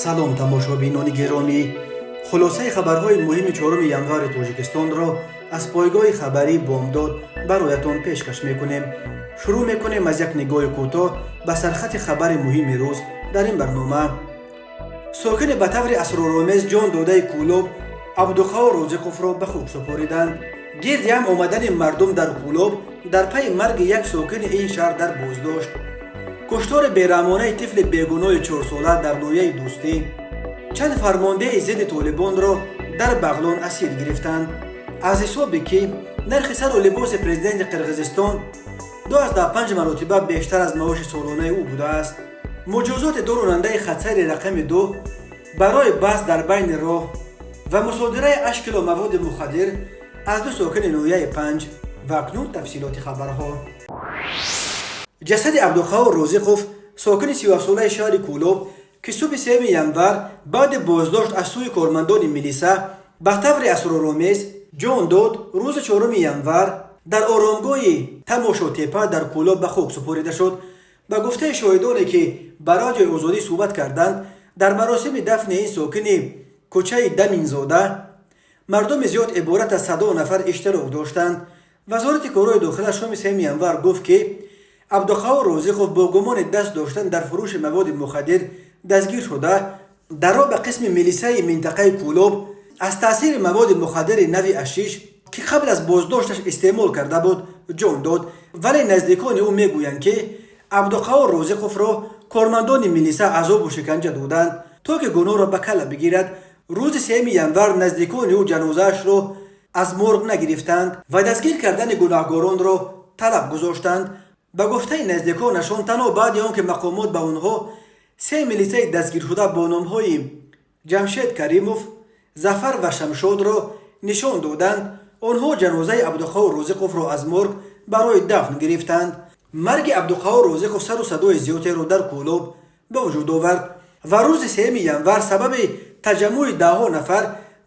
салом тамошобинони гиромӣ, хулосаи хабарҳои муҳими 4 январи тоҷикистонро аз пойгоҳи хабарии бомдод бароятон пешкаш мекунем. шурӯъ мекунем аз як нигоҳи кӯтоҳ ба сархати хабари муҳими рӯз дар ин барнома. сокини ба таври асроромез ҷон додаи кӯлоб абдуқаҳор розиқовро ба хук супориданд. гирди ҳам омадани мардум дар кӯлоб дар пайи марги як сокини ин шаҳр дар боздошт. куштори бераҳмонаи тифли бегуноҳи 4-сола дар ноҳияи дӯстӣ. чанд фармондеҳи зидди толибонро дар бағлон асир гирифтанд. аз ҳисобе ки нархи сару либоси президенти қирғизистон 25 маротиба бештар аз маоши солонаи ӯ будааст. муҷозоти ду ронандаи хатсайри рақами 2 барои баҳс дар байни роҳ ва мусодираи 8 кило маводи мухаддир аз ду сокини ноҳияи 5. ва акнун тафсилоти хабарҳо. ҷасади абдуқаҳор розиқов, сокини 37-солаи шаҳри кӯлоб, ки субҳи 3 январ баъди боздошт аз сӯи кормандони милиса ба таври асроромез ҷон дод, рӯзи 4 январ дар оромгоҳи тамошотепа дар кӯлоб ба хук супорида шуд. ба гуфтаи шоҳидоне ки ба радиои озодӣ суҳбат карданд, дар маросими дафни ин сокини кӯчаи Даминзода мардуми зиёд иборат аз 100 нафар иштирок доштанд. вазорати корҳои дохила шоми 3 январ гуфт ки абдуқаҳор розиқов бо гумони даст доштан дар фурӯши маводи мухаддир дастгир шуда, даро ба қисми милисаи минтақаи кӯлоб аз таъсири маводи мухаддири нави ашиш ки қабл аз боздошташ истеъмол карда буд ҷон дод. вале наздикони ӯ мегӯянд ки абдуқаҳор розиқовро кормандони милиса азобу шиканҷа доданд, то ки гуноҳро ба кала бигирад. рӯзи 3 январ наздикони ӯ ҷанозаашро аз морг нагирифтанд ва дастгир кардани гунаҳгоронро талаб гузоштанд. ба гуфтаи наздиконашон, танҳо баъди он ки мақомот ба онҳо 3 милисаи дастгиршуда бо номҳои ҷамшед Каримов, Зафар ва Шамшодро нишон доданд, онҳо ҷанозаи Абдуқаҳор Розиқовро аз морг барои дафн гирифтанд. марги Абдуқаҳор Розиқов сару садои зиёдеро дар кӯлоб ба вуҷуд овард ва рӯзи 3 январ сабаби таҷаммӯи даҳҳо нафар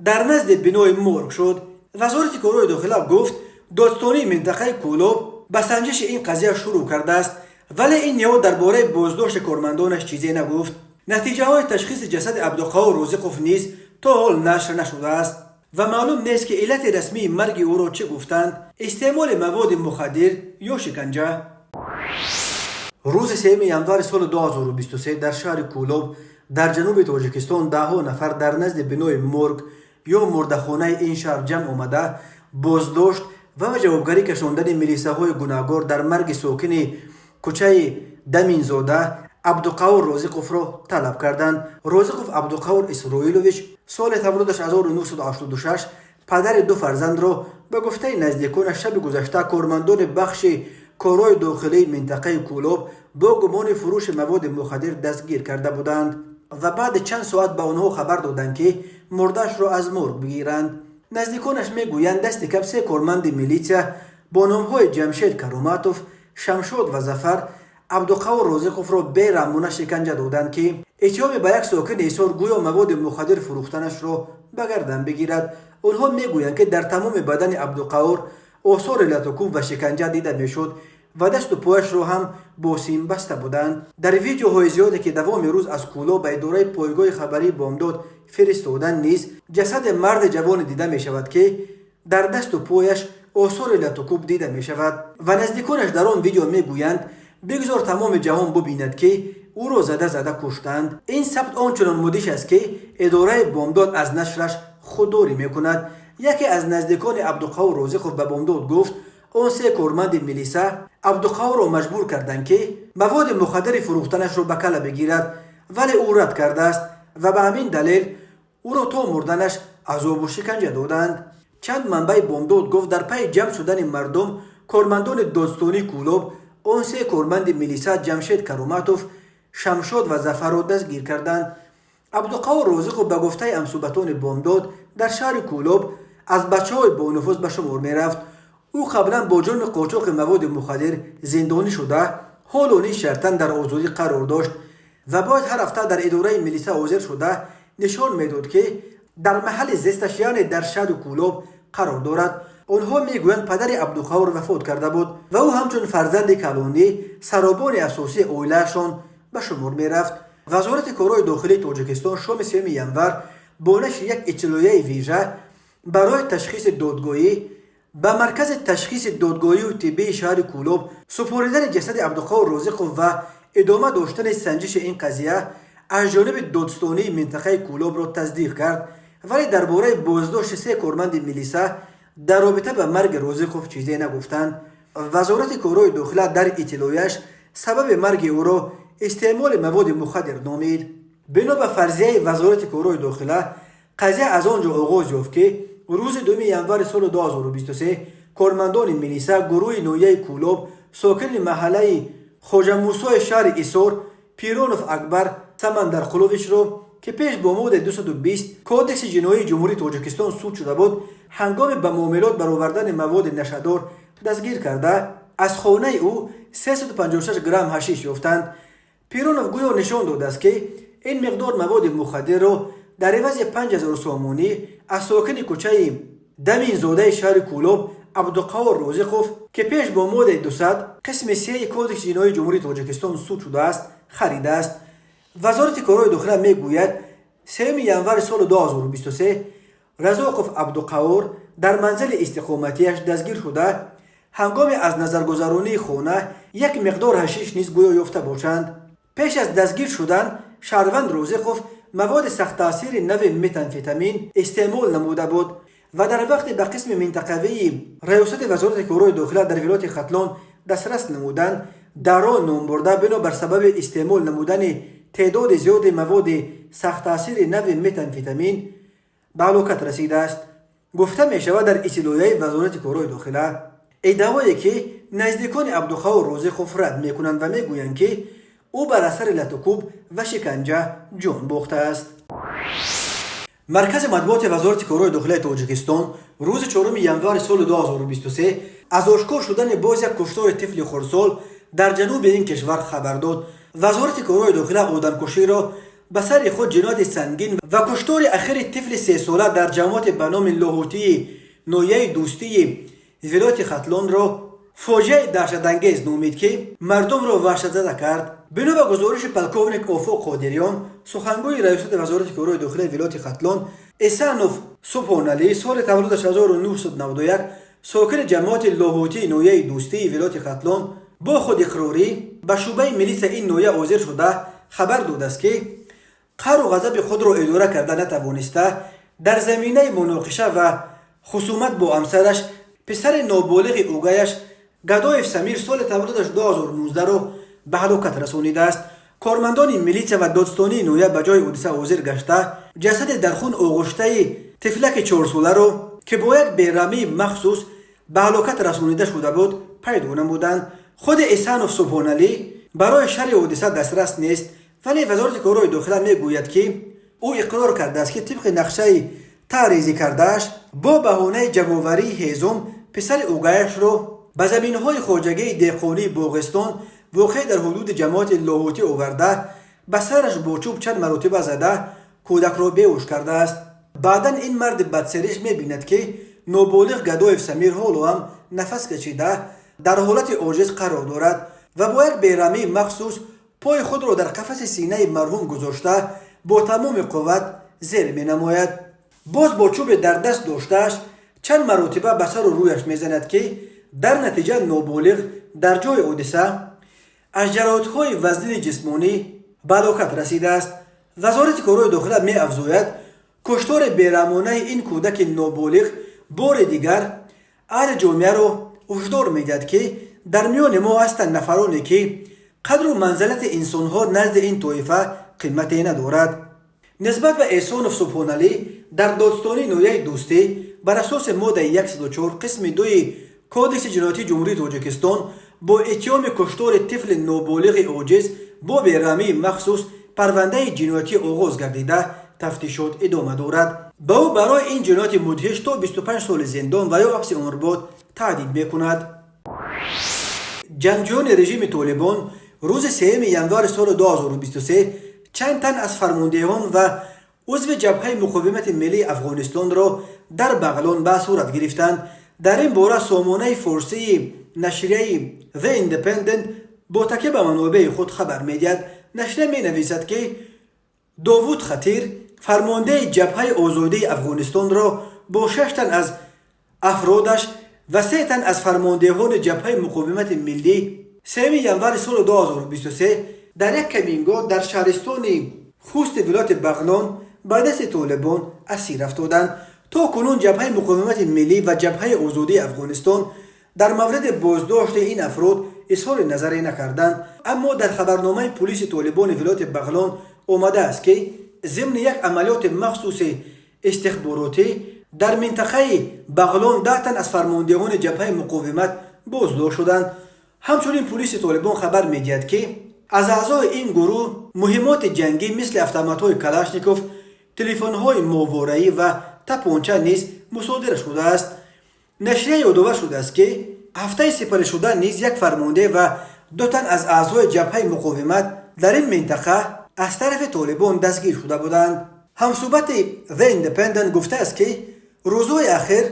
дар назди бинои морг шуд. вазорати корҳои дохила гуфт, додстонии минтақаи кӯлоб ба санҷиши ин қазия шурӯъ кардааст, вале ин ниҳод дар бораи боздошти кормандонаш чизе нагуфт. натиҷаҳои ташхиси ҷасади Абдуқаҳор Розиқов низ то ҳол нашр нашудааст ва маълум нест ки иллати расмии марги ӯро чӣ гуфтанд: истеъмоли маводи мухаддир ё шиканҷа. рӯзи 3 январи соли 2023 дар шаҳри Кӯлоб дар ҷануби Тоҷикистон даҳҳо нафар дар назди бинои морг ё мурдахонаи ин шаҳр ҷамъ омада боздошт ва ба ҷавобгарӣ кашондани милисаҳои гунаҳгор дар марги сокини кӯчаи Даминзода Абдуқаҳор Розиқовро талаб карданд. Розиқов Абдуқаҳор Исроилович соли таваллудаш 1986, падари ду фарзандро ба гуфтаи наздиконаш шаби гузашта кормандони бахши корҳои дохилии минтақаи Кӯлоб бо гумони фурӯши маводи мухаддир дастгир карда буданд ва баъди чанд соат ба онҳо хабар доданд ки мурдаашро аз морг бигиранд. наздиконаш мегӯянд дасти кам 3 корманди милитсия бо номҳои Ҷамшед Каруматов, Шамшод ва Зафар Абдуқаҳор Розиқовро бераҳмона шиканҷа доданд ки иттиҳоми ба як сокини ҳисор гӯё маводи мухаддир фурӯхтанашро ба гардан бигирад. онҳо мегӯянд ки дар тамоми бадани Абдуқаҳор осори латукуб ва шиканҷа дида мешуд ва дасту пояшро ҳам бо сим баста буданд. дар видеоҳои зиёде ки давоми рӯз аз Кӯлоб ба идораи пойгоҳи хабарии бомдод фиристоданд низ ҷасади марди ҷавоне дида мешавад ки дар дасту пояш осори латукуб дида мешавад ва наздиконаш дар он видео мегӯянд бигзор тамоми ҷаҳон бубинад ки ӯро зада куштанд. ин сабт ончунон мудҳиш аст ки идораи бомдод аз нашраш худдорӣ мекунад. яке аз наздикони Абдуқаҳор Розиқов ба бомдод гуфт, он 3 корманди милиса Абдуқаҳорро маҷбур карданд ки маводи мухаддири фурӯхтанашро ба кала бигирад, вале ӯ рад кардааст ва ба ҳамин далел ӯро то мурданаш азобу шиканҷа доданд. чанд манбаи бомдод гуфт, дар пайи ҷамъ шудани мардум кормандони додстонии Кӯлоб он 3 корманди милиса Ҷамшед Каруматов, Шамшод ва Зафарро дастгир карданд. Абдуқаҳор Розиқов ба гуфтаи ҳамсӯҳбатони бомдод дар шаҳри Кӯлоб аз бачаҳои бонуфуз ба шумор мерафт. ӯ қаблан бо ҷурми қочоқи маводи мухаддир зиндонӣ шуда, ҳолу низ шартан дар озодӣ қарор дошт ва бояд ҳар ҳафта дар идораи милиса ҳозир шуда нишон медод ки дар маҳалли зисташ, яъне дар шаҳри Кӯлоб қарор дорад. онҳо мегӯянд падари Абдуқаҳор вафот карда буд ва ӯ ҳамчун фарзанди калонӣ саробони асосии оилаашон ба шумор мерафт. وزارت کارهای داخلی تاجیکستان شام 3 ینور با نشر یک اطلاعیه ویژه برای تشخیص دادگاهی به مرکز تشخیص دادگاهی و طبی شهر کولوب سپردن جسد عبدالقادر رازقوف و ادامه داشتن سنجش این قضیه از جانب دادستانی منطقه کولوب را تصدیق کرد، ولی درباره بازداشت 3 کارمند میلیسا در رابطه به مرگ رازقوف چیزی نگفتند. وزارت کارهای داخلی در اطلاعیه‌اش سبب مرگ او را استعمال مواد مخدر نامید. بنا به فرضیه وزارت کارهای داخلی قضیه از آنجا آغاز یافت که روز 2 ینور سال 2023 کارمندان میلیسا گروه نویه کولوب ساکن محله خواجه موسی شهر ایسار پیرونوف اکبر سمندر قلوویچ را که پیش با ماده 220 کودکس جنایی جمهوری تاجیکستان سود شده بود هنگام به معاملات برآوردن مواد نشه‌دار دستگیر کرده از خانه او 356 گرم حشیش یافتند. پیرونوف گویا نشان داده است که این مقدار مواد مخدر را در عوض 5000 سامانی از ساکن کوچه دمین زاده شهر کولوب عبدالقادر رازقوف که پیش با ماده 200 قسم 3 کودکس جنایی جمهوری تاجیکستان سود شده است خریده است. وزارت کارهای داخلی میگوید 3 ینور سال 2023 رازقوف عبدالقادر در منزل استقامتیش دستگیر شده هنگام از نظرگذرانی خانه یک مقدار حشیش نیز گویا یافته باشند. پیش از دستگیر شدن شهروند رازقوف مواد سخت تاثیر نو متامفتامین استعمال نموده بود و در وقت به قسم منطقوی ریاست وزارت کارهای داخلی در ولایت ختلان دسترس نمودند در آن نام برده بنا بر سبب استعمال نمودن تعداد زیاد مواد سخت تاثیر نو متامفتامین به هلاکت رسیده است. گفته می شود در اطلاعیه وزارت کارهای داخلی ادعایی که نزدیکان عبدالقادر رازقوف رد می کنند و می گویند که او بر اثر لطوکوب و شکنجه جان باخته است. مرکز مطبوعات وزارت کارهای داخلی تاجیکستان روز 4 ینور سال 2023 از آشکار شدن باز یک کشتار طفل خردسال در جنوب این کشور خبر داد. وزارت کارهای داخلی آدمکشی را به سر خود جنایت سنگین و کشتار اخیر طفل 3 ساله در جماعت به نام لاهوتی نویه دوستی ولایت ختلان را فاجعه دهشت‌انگیز نامید که مردم را وحشت‌زده کرد. بنا به گزارش پلکونیک آفاق قادریان سخنگوی ریاست وزارت کارهای داخلی ولایت ختلان احسانوف سبحانعلی سال تولدش 1991 ساکن جماعت لاهوتی نویه دوستی ولایت ختلان با خود اقراری به شعبه میلیس این نویه حاضر شده خبر داده است که قهر و غضب خود را اداره کرده نتوانسته در زمینه مناقشه و خصومت با همسرش پسر نابالغ اوگایش گدایف سمیر سال تولدش 2019 را به هلاکت رسانیده است. کارمندان میلیس و دادستانی نویه به جای حادثه حاضر گشته جسد در خون آغشته طفلک 4 ساله را که با یک بیرحمی مخصوص به هلاکت رسانیده شده بود پیدا نمودند. خود احسانوف سبحانعلی برای شرح حادثه دسترس نیست، ولی وزارت کارهای داخلی میگوید که او اقرار کرده است که طبق نقشه تعریضی کردهش با بهانه جمع‌آوری هیزم پسر اوگایش را به زمین‌های خواجگی دهقانی باغستان واقع در حدود جماعت لاهوتی آورده به سرش با چوب چند مرتبه زده کودک را بیهوش کرده است. بعداً این مرد بدسرش می‌بیند که نابالغ گدایف سمیر حالا هم نفس کشیده در حالت عاجز قرار دارد و با یک بیرحمی مخصوص پای خود را در قفس سینه مرحوم گذاشته با تمام قوت زیر می‌نماید. باز با چوب در دست داشتهش چند مرتبه به سر و رویش می‌زند که در نتیجه نابالغ در جای حادثه از جراحت‌های وزنی جسمانی به هلاکت رسیده است. وزارت کارهای داخلی می‌افزاید کشتار بیرحمانه این کودک نابالغ بار دیگر اهل جامعه را هشدار می‌دهد که در میان ما هستند نفرانی که قدر و منزلت انسان‌ها نزد این طایفه قیمتی ندارد. نسبت به احسانوف سبحانعلی در دادستانی نویه دوستی بر اساس ماده 104 قسم 2 کودکس جنایتی جمهوری تاجیکستان با اتهام کشتار طفل نابالغ عاجز با بیرحمی مخصوص پرونده جنایتی آغاز گردیده تفتیشات ادامه دارد. به او برای این جنایت مدهش تا 25 سال زندان و یا حبس عمرباد تهدید میکند. جنگجویان رژیم طالبان روز 3 ینور سال 2023 چند تن از فرماندهان و عضو جبهه مقاومت ملی افغانستان را در بغلان به صورت گرفتند. در این باره سامانه فارسی نشریه The Independent با تکیه به منابع خود خبر می‌دهد. نشریه می‌نویسد که داوود خطیر فرمانده جبهه آزادی افغانستان را با 6 تن از افرادش و 3 تن از فرماندهان جبهه مقاومت ملی 3 ینور سال 2023 در یک کمینگاه در شهرستان خوست ولایت بغلان به دست طالبان اسیر افتادند. تا کنون جبهه مقاومت ملی و جبهه آزادی افغانستان در مورد بازداشت این افراد اظهار نظری نکردند، اما در خبرنامه پلیس طالبان ولایت بغلان آمده است که ضمن یک عملیات مخصوص استخباراتی در منطقه بغلان 10 تن از فرماندهان جبهه مقاومت بازداشت شدند. همچنین پلیس طالبان خبر می‌دهد که از اعضای این گروه مهمات جنگی مثل اتومات‌های کلاشنیکوف، تلفن‌های ماورایی و تپانچه نیز مصادره شده است. نشریه یادآور شده است که هفته سپری شده نیز یک فرمانده و 2 تن از اعضای جبهه مقاومت در این منطقه از طرف طالبان دستگیر شده بودند. همصحبت The Independent گفته است که روزهای اخیر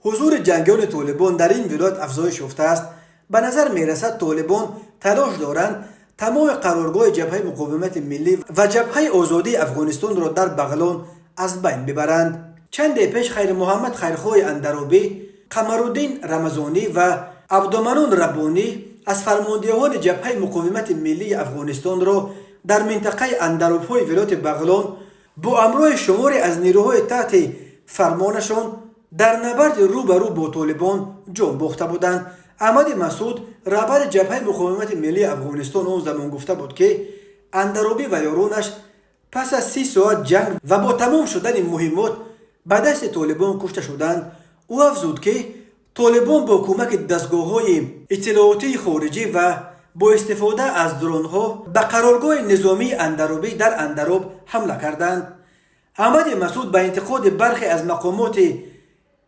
حضور جنگیان طالبان در این ولایت افزایش یافته است. به نظر میرسد طالبان تلاش دارند تمام قرارگاه جبهه مقاومت ملی و جبهه آزادی افغانستان را در بغلان از بین ببرند. چند پیش خیر محمد خیرخواه اندرابی، قمرالدین رمضانی و عبدالمنان ربانی از فرماندهان جبهه مقاومت ملی افغانستان را در منطقه اندرابهای ولایت بغلان با همراه شماری از نیروهای تحت فرمانشان در نبرد روبرو با طالبان جان باخته بودند. احمد مسعود رهبر جبهه مقاومت ملی افغانستان اون زمان گفته بود که اندرابی و یارانش پس از 30 ساعت جنگ و با تمام شدن مهمات به دست طالبان کشته شدند. او افزود که طالبان با کمک دستگاه‌های اطلاعاتی خارجی و با استفاده از درون‌ها به قرارگاه نظامی اندرابی در اندراب حمله کردند. احمد مسعود به انتقاد برخی از مقامات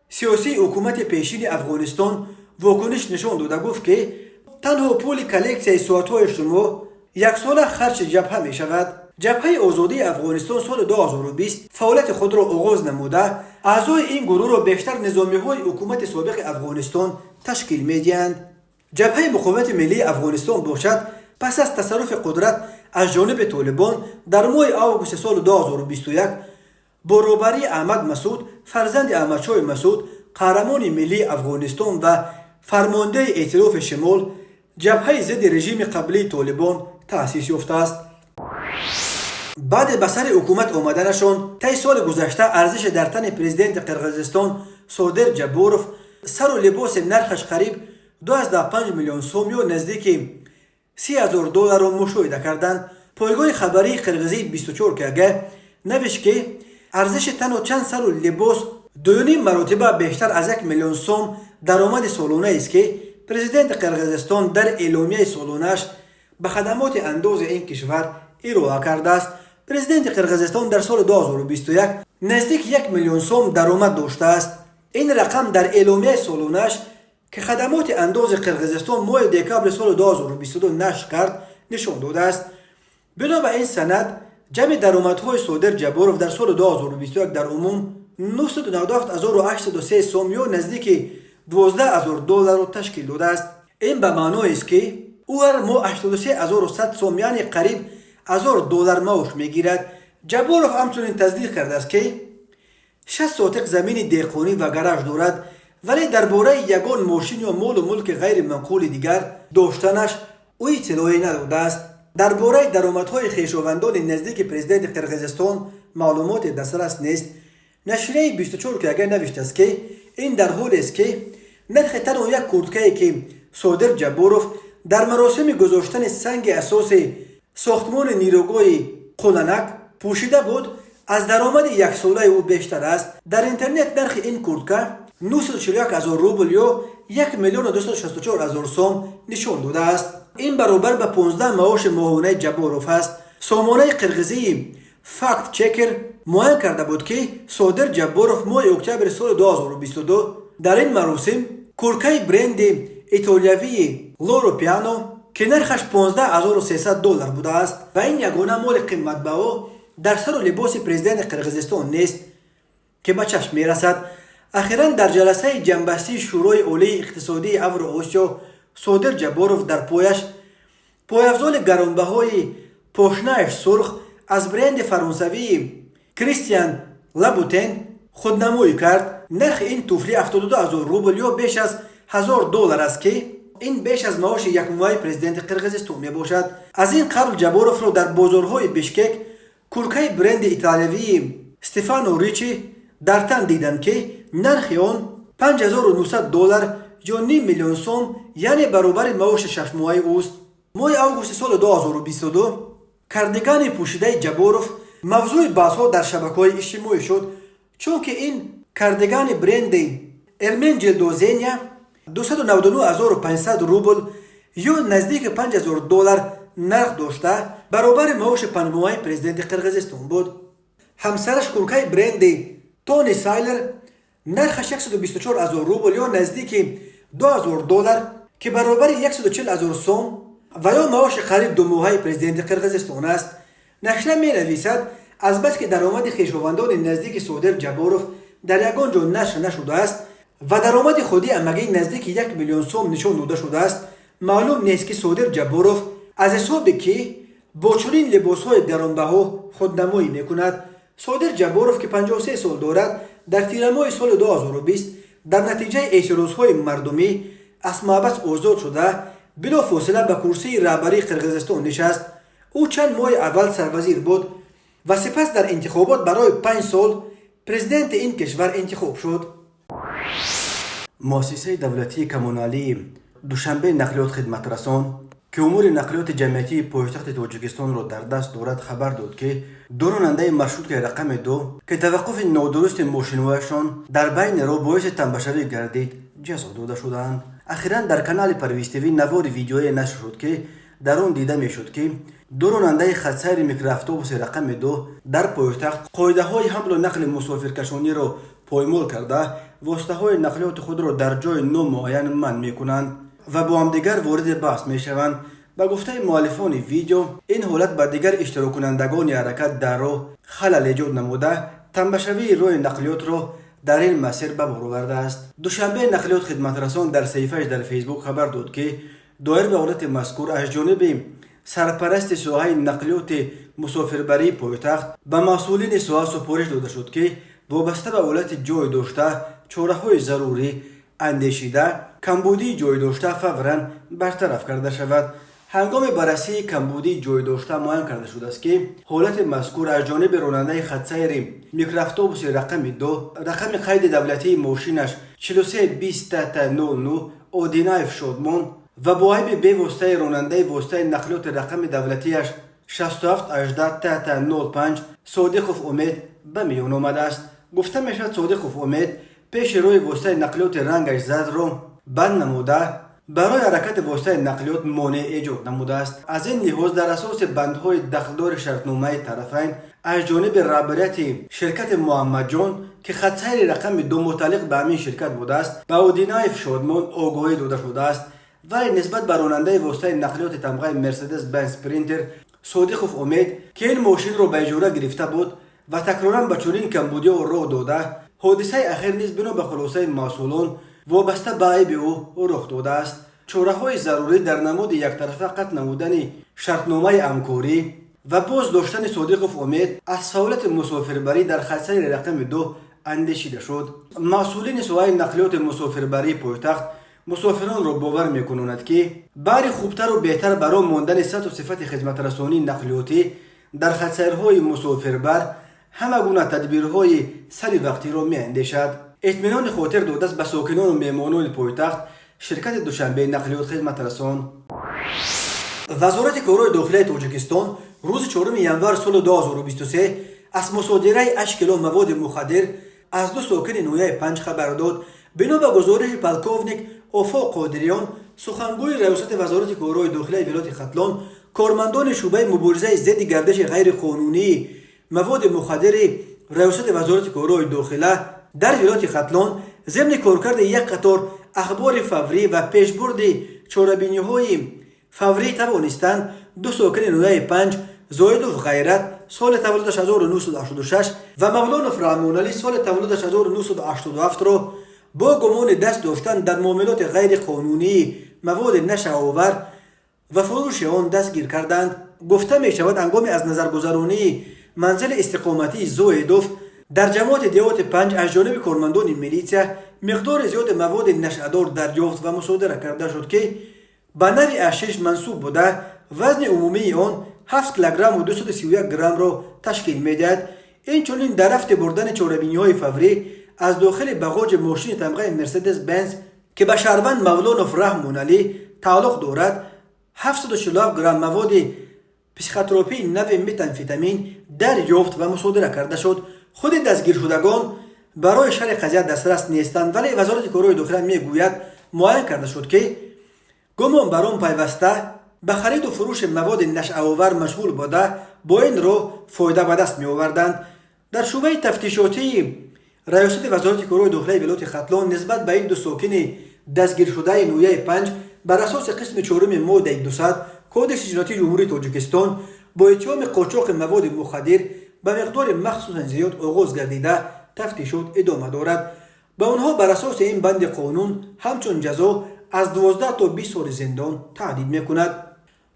سیاسی حکومت پیشین افغانستان واکنش نشان داده گفت که تنها پول کلکسیای ساعت‌های شما یک سال خرج جبهه می شود. جبهه آزادی افغانستان سال 2020 فعالیت خود را آغاز نموده. اعضای این گروه را بیشتر نظامی‌های حکومت سابق افغانستان تشکیل می‌دهند. جبهه مقاومت ملی افغانستان باشد پس از تصرف قدرت از جانب طالبان در ماه آگوست سال 2021 با رهبری احمد مسعود فرزند احمدشاه مسعود قهرمان ملی افغانستان و فرمانده ائتلاف شمال جبهه ضد رژیم قبلی طالبان تأسیس یافته است. بعد به سر حکومت آمدنشان طی سال گذشته ارزش در تن پرزیدنت قرقیزستان صادر جبوروف سر و لباس نرخش قریب 2.5 میلیون سوم یا نزدیک $30,000 را مشاهده کردند. پایگاه خبری قرقیزی 24 که نوشت که ارزش تن و چند سر و لباس 2.5 مرتبه بیشتر از 1 میلیون سوم درآمد سالانه است که پرزیدنت قرقیزستان در اعلامیه سالانه‌اش به خدمات اندوز این کشور ارائه کرده است. پرزیدنت قرقیزستان در سال 2021 نزدیک 1 میلیون سوم درآمد داشته است. این رقم در اعلامیه سالانه‌اش که خدمات اندوز قرقیزستان ماه دکبر سال 2022 نشر کرد نشان داده است. بنا به این سند جمع درآمدهای صادر جبوروف در سال 2021 در عموم 997,803 سوم یا نزدیک $12,000 را تشکیل داده است. این به معنای است که او هر ماه 83,100 سوم یعنی قریب $1,000 معاش میگیرد. جبوروف همچنین تصدیق کرده است که 6 ساتق زمین دهقانی و گراژ دارد، ولی درباره یگان ماشین یا مال و ملک غیر منقول دیگر داشتنش او اطلاعی نداده است. درباره درآمدهای خویشاوندان نزدیک پرزیدنت قرقیزستان معلومات دسترس نیست. نشریه 24 که نوشته است که این در حالی است که نرخ تنها یک کرتکه‌ای که صادر جبوروف در مراسم گذاشتن سنگ اساس ساختمان نیروگاه قولنک پوشیده بود از درآمد یک ساله او بیشتر است. در اینترنت نرخ این کرتکه 941,000 روبل یا 1,264,000 سوم نشان داده است. این برابر به 15 معاش ماهانه جبوروف است. سامانه قرقیزی فکت چکر معاین کرده بود که صادر جبوروف ماه اکتبر سال 2022 در این مراسم کرتکه برند ایتالیایی لورو پیانو که نرخش $15,300 بوده است و این یگانه مال قیمت بها در سر و لباس پرزیدنت قرقیزستان نیست که به چشم میرسد. اخیراً در جلسه جنبستی شورای عالی اقتصادی اوراسیا صادر جبوروف در پایش پایافزال گرانبهای پاشنه‌اش سرخ از برند فرانسوی کریستیان لابوتن خودنمایی کرد. نرخ این توفلی 72,000 روبل یا بیش از $1,000 است که این بیش از معاش یک ماه پرزیدنت قرقیزستان می باشد. از این قبل جابوروف را در بازارهای بشکک کورکای برند ایتالیایی استفانو ریچی در تن دیدند که نرخ آن $5,900 یا 9 میلیون سوم یعنی برابر معاش 6 ماهه اوست. ماه آگوست سال 2022 کاردیگان پوشیده جابوروف موضوع بحث‌ها در شبکه‌های اجتماعی شد، چون که این کاردیگان برند ارمنجل دوزینیا 299,500 روبل یا نزدیک $5,000 نرخ داشته، برابر معاش 5 ماهه پرزیدنت قرقیزستان بود. همسرش کورکای برند تونی سایلر نرخ 124,000 روبل یا نزدیک $2,000 که برابر 140,000 سوم و یا معاش قریب 2 ماهه پرزیدنت قرقیزستان است. نشریه می نویسد از بس که درآمد خویشاوندان نزدیک صادر جابوروف در یگان جا نشر نشده است و درآمد خودی امگی نزدیک 1 میلیون سوم نشان داده شده است، معلوم نیست که صادر جابوروف از حسابی که با چنین لباس‌های گرانبها خودنمایی می‌کند. صادر جابوروف که 53 سال دارد در تیر ماه سال 2020 در نتیجه اعتراض‌های مردمی از محبس آزاد شده بلافاصله به کرسی رهبری قرقیزستان نشست. او چند ماه اول سروزیر بود و سپس در انتخابات برای 5 سال پرزیدنت این کشور انتخاب شد. مؤسسه دولتی کمونالی دوشنبه نقلیات خدمت رسان که امور نقلیات جمعیتی پایتخت تاجیکستان را در دست دارد خبر داد که دو راننده مشروط رقم 2 که توقف نادرست ماشین‌هایشان در بین راه باعث تنبشوی گردید جزا داده شدند. اخیراً در کانال پرویز تیوی نوار ویدیوی نشر شد که در آن دیده میشد که دو راننده خودسیر میکرواتوبوس رقم 2 در پایتخت قاعده‌های حمل و نقل مسافرکشانی را پایمال کرده واسطه‌های نقلیات خود را در جای نامعین منع می‌کنند و با همدیگر وارد بحث می‌شوند. به گفته مؤلفان ویدیو این حالت به دیگر اشتراک کنندگان حرکت در راه خلل ایجاد نموده تنبشوی راه نقلیات را در این مسیر به بار آورده است. دوشنبه نقلیات خدمت رسان در صفحه‌اش در فیسبوک خبر داد که دایر به حالت مذکور از جانب سرپرست ساحه نقلیات مسافربری پایتخت به مسئولین ساحه سپارش داده شد که وابسته به حالت جای داشته چاره‌های ضروری اندیشیده کمبودی جای داشته فوراً برطرف کرده شود. هنگام بررسی کمبودی جای داشته معین کرده شده است که حالت مذکور از جانب راننده خودسیر میکرواتوبوس رقم 2 رقم قید دولتی ماشینش 4320-00 اودینایف شادمان و با عیب به واسطه راننده واسطه نقلیات رقم دولتیش 6718-05 صادقوف امید به میان آمده است. گفته میشد صادقوف امید پیش روی واسطه نقلیات رنگش زد را بند نموده برای حرکت واسطه نقلیات مانع ایجاد نموده است. از این لحاظ در اساس بندهای دخلدار شرطنامه طرفین از جانب رهبریت شرکت محمد جان که خودسیر رقم 2 متعلق به همین شرکت بوده است به اودینایف شادمان آگاهی داده شده است، ولی نسبت به راننده واسطه نقلیات تمغه مرسدس بنز پرینتر صادقوف امید که این ماشین را به اجاره گرفته بود و تکرارا به چنین کمبودی‌ها راه داده حادثه اخیر نیز بنا به خلاصه مسئولان وابسته به عیب او رخ داده است. چاره‌های ضروری در نمود یک طرفه قطع نمودن شرطنامه همکاری و باز داشتن صادقوف امید از سهولت مسافربری در خودسیر رقم 2 اندیشیده شد. مسئولین ساحه نقلیات مسافربری پایتخت مسافران را باور می‌کنند که باری خوبتر و بهتر برای ماندن سطح و صفت خدمت رسانی نقلیاتی در خودسیرهای مسافربر همه گونه تدبیرهای سری وقتی را می‌اندیشد. اطمینان خاطر داده است به ساکنان و مهمانان پایتخت شرکت دوشنبه نقلیات خدمت رسان. وزارت کارهای داخلی تاجیکستان روز 4 ژانویه سال 2023 از مصادره 8 کیلو مواد مخدر از 2 ساکن نویه 5 خبر داد. بنا به گزارش پلکاونیک آفاق قادریان سخنگوی ریاست وزارت کارهای داخلی ولایت ختلان، کارمندان شعبه مبارزه ضد گردش غیر قانونی مواد مخدر ریاست وزارت کارهای داخلی در ولایت ختلان ضمن کارکرد یک قطار اخبار فوری و پیشبرد چاره‌بینی‌های فوری توانستند 2 ساکن نویه 5 زایدوف غیرت سال تولدش 1986 و مولانا فرامونعلی سال تولدش 1987 را با گمان دست داشتن در معاملات غیر قانونی مواد نشه‌آور و فروش آن دستگیر کردند. گفته می شود هنگام از نظر گذرانی منزل استقامتی زویدوف در جماعت دیوت 5 از جانب کارمندان میلیتسیا مقدار زیاد مواد نشعه‌دار دریافت و مصادره کرده شد که به نوع اشش منسوب بوده وزن عمومی آن 7 کیلوگرم و 231 گرم را تشکیل میدهد. این چنین در رفت بردن چهاربینی‌های فوری از داخل بغاج ماشین تمغه مرسدس بنز که به شهروند مولانوف رحمون علی تعلق دارد 747 گرم مواد پسیخوتراپی نوع متامفتامین دریافت و مصادره کرده شد. خود دستگیر شدگان برای شرح قضیه دسترس نیستند، ولی وزارت کارهای داخله میگوید معین کرده شد که گمان بر آن پیوسته به خرید و فروش مواد نشعه‌آور مشغول بوده با این رو فایده به دست می آوردند. در شعبه تفتیشاتی ریاست وزارت کارهای داخله ولایت ختلان نسبت به این دو ساکن دستگیر شده نویه 5 بر اساس قسم 4 ماده 200 کد جنایی جمهوری تاجیکستان با اتهام قاچاق مواد مخدر به مقدار مخصوصا زیاد آغاز گردیده تفتیشات ادامه دارد. به آنها بر اساس این بند قانون همچون جزا از 12 تا 20 سال زندان تهدید میکند.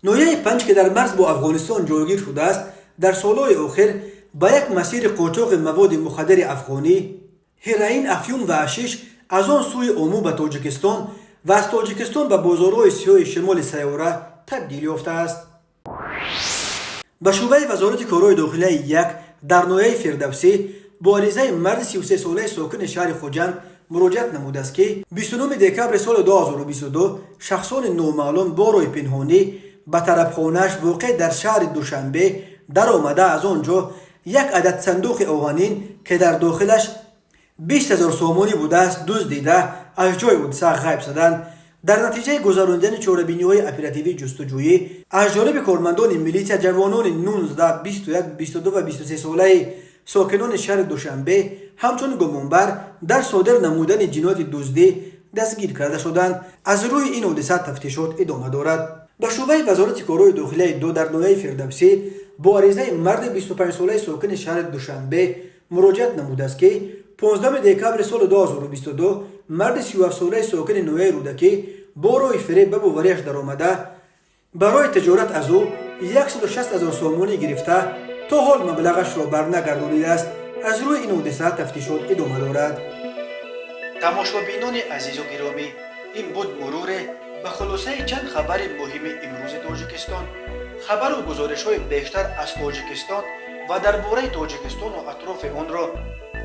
نویه 5 که در مرز با افغانستان جایگیر شده است در سالهای آخر با یک مسیر قاچاق مواد مخدر افغانی، هروئین، افیون و حشیش از آن سوی عمو به تاجیکستان و از تاجیکستان به بازارهای سیاه شمال سیاره تبدیل یافته است. به شعبه وزارت کارهای داخله یک در نویه فردوسی با عریضه مرد 33 ساله ساکن شهر خوجند مراجعت نموده است که 29 دکبر سال 2022 شخصان نامعلوم با رای پنهانی به طرف خانه‌اش واقع در شهر دوشنبه در آمده از آنجا یک عدد صندوق آهنین که در داخلش 20,000 سامانی بوده است دزدیده از جای حادثه غیب شدند. در نتیجه گذراندن چهاربینی‌های اپراتیوی جستجویی از جانب کارمندان میلیتیا جوانان 19، 21، 22 و 23 ساله ساکنان شهر دوشنبه همچون گمانبر در صادر نمودن جنایت دزدی دستگیر کرده شدند. از روی این حادثه تفتیشات ادامه دارد. به شعبه وزارت کارهای داخله 2 در نویه فردوسی با عریضه مرد 25 ساله ساکن شهر دوشنبه مراجعت نموده است که 15 دکبر سال 2022 مرد 37 ساله ساکن نویه رودکی با رای فریب به باوریش در آمده برای تجارت از او 160,000 سامانی گرفته تا حال مبلغش را برنگردانیده است. از روی این حادثه تفتیشات ادامه دارد. تماشابینان عزیز و گرامی، این بود مرور به خلاصه چند خبر مهم امروز تاجیکستان. خبر و گزارش‌های بیشتر از تاجیکستان و درباره تاجیکستان و اطراف آن را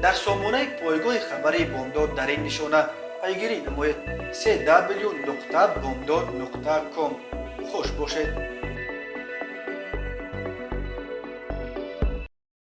در سامانه پایگاه خبری بامداد در این نشانه پیگیری نمایید: www.bomdad.com. خوش باشید.